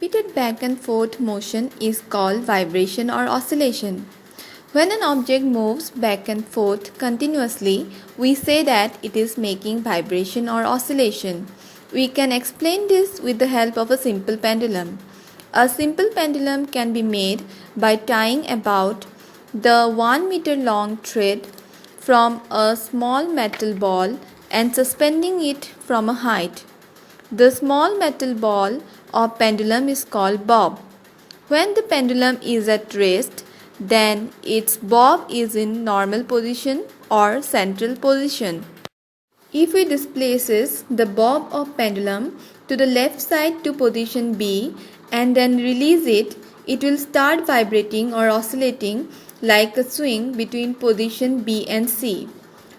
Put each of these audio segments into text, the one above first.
Repeated back and forth motion is called vibration or oscillation. When an object moves back and forth continuously, we say that it is making vibration or oscillation. We can explain this with the help of a simple pendulum. A simple pendulum can be made by tying about the 1 meter long thread from a small metal ball and suspending it from a height. The small metal ball or pendulum is called bob. When the pendulum is at rest, then its bob is in normal position or central position. If we displaces the bob of pendulum to the left side to position B and then release it, it will start vibrating or oscillating like a swing between position B and C.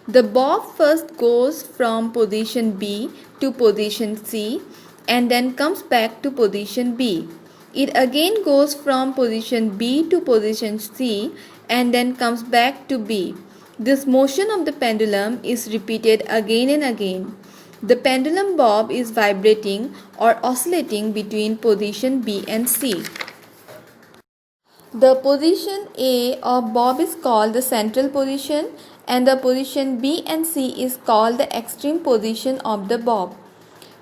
The bob first goes from position B to position C and then comes back to position B. It again goes from position B to position C and then comes back to B. This motion of the pendulum is repeated again and again. The pendulum bob is vibrating or oscillating between position B and C. The position A of bob is called the central position and the position B and C is called the extreme position of the bob.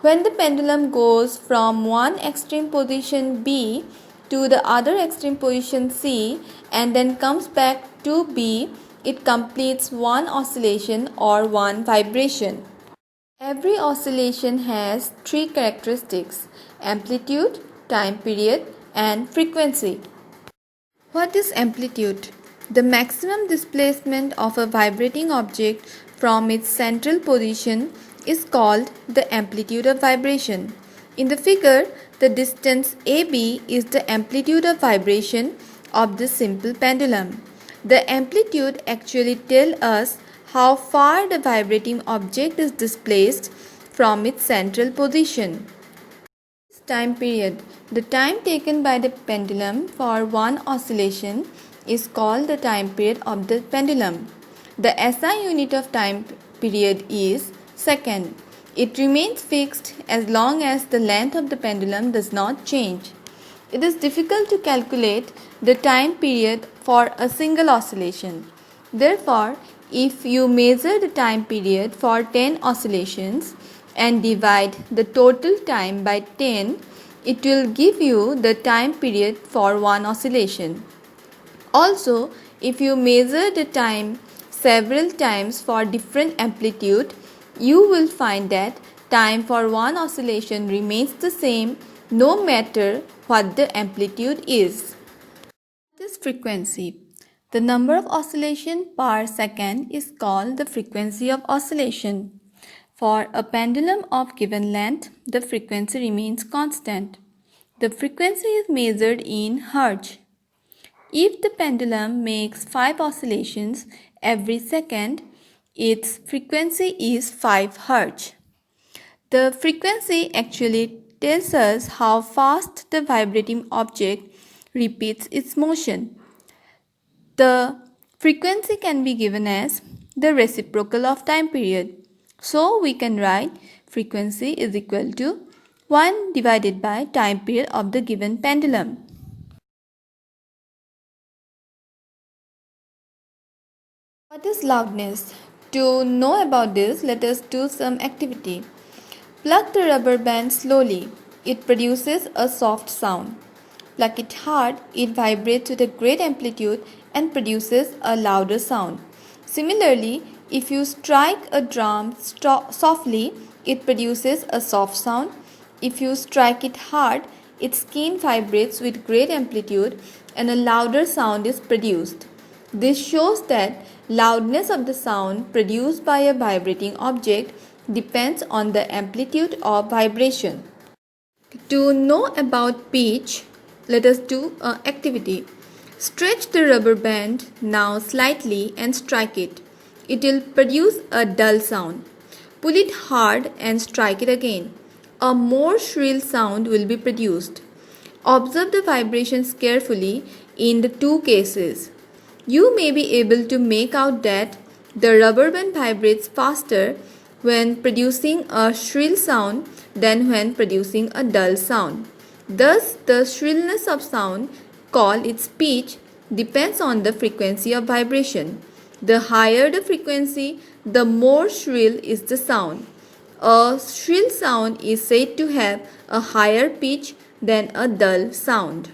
When the pendulum goes from one extreme position B to the other extreme position C and then comes back to B, it completes one oscillation or one vibration. Every oscillation has three characteristics: amplitude, time period, and frequency. What is amplitude? The maximum displacement of a vibrating object from its central position is called the amplitude of vibration. In the figure, the distance AB is the amplitude of vibration of the simple pendulum. The amplitude actually tells us how far the vibrating object is displaced from its central position. Time period. The time taken by the pendulum for one oscillation is called the time period of the pendulum. The SI unit of time period is second. It remains fixed as long as the length of the pendulum does not change. It is difficult to calculate the time period for a single oscillation. Therefore, if you measure the time period for 10 oscillations and divide the total time by 10, it will give you the time period for one oscillation. Also, if you measure the time several times for different amplitude, you will find that time for one oscillation remains the same no matter what the amplitude is. This frequency. The number of oscillations per second is called the frequency of oscillation. For a pendulum of given length, the frequency remains constant. The frequency is measured in Hz. If the pendulum makes 5 oscillations every second, its frequency is 5 Hz. The frequency actually tells us how fast the vibrating object repeats its motion. The frequency can be given as the reciprocal of time period. So we can write frequency is equal to 1 divided by time period of the given pendulum. What is loudness? To know about this, let us do some activity. Pluck the rubber band slowly. It produces a soft sound. Pluck it hard, it vibrates with a great amplitude and produces a louder sound. Similarly, if you strike a drum softly, it produces a soft sound. If you strike it hard, its skin vibrates with great amplitude and a louder sound is produced. This shows that loudness of the sound produced by a vibrating object depends on the amplitude of vibration. To know about pitch, let us do an activity. Stretch the rubber band now slightly and strike it. It will produce a dull sound. Pull it hard and strike it again. A more shrill sound will be produced. Observe the vibrations carefully in the two cases. You may be able to make out that the rubber band vibrates faster when producing a shrill sound than when producing a dull sound. Thus, the shrillness of sound, called its pitch, depends on the frequency of vibration. The higher the frequency, the more shrill is the sound. A shrill sound is said to have a higher pitch than a dull sound.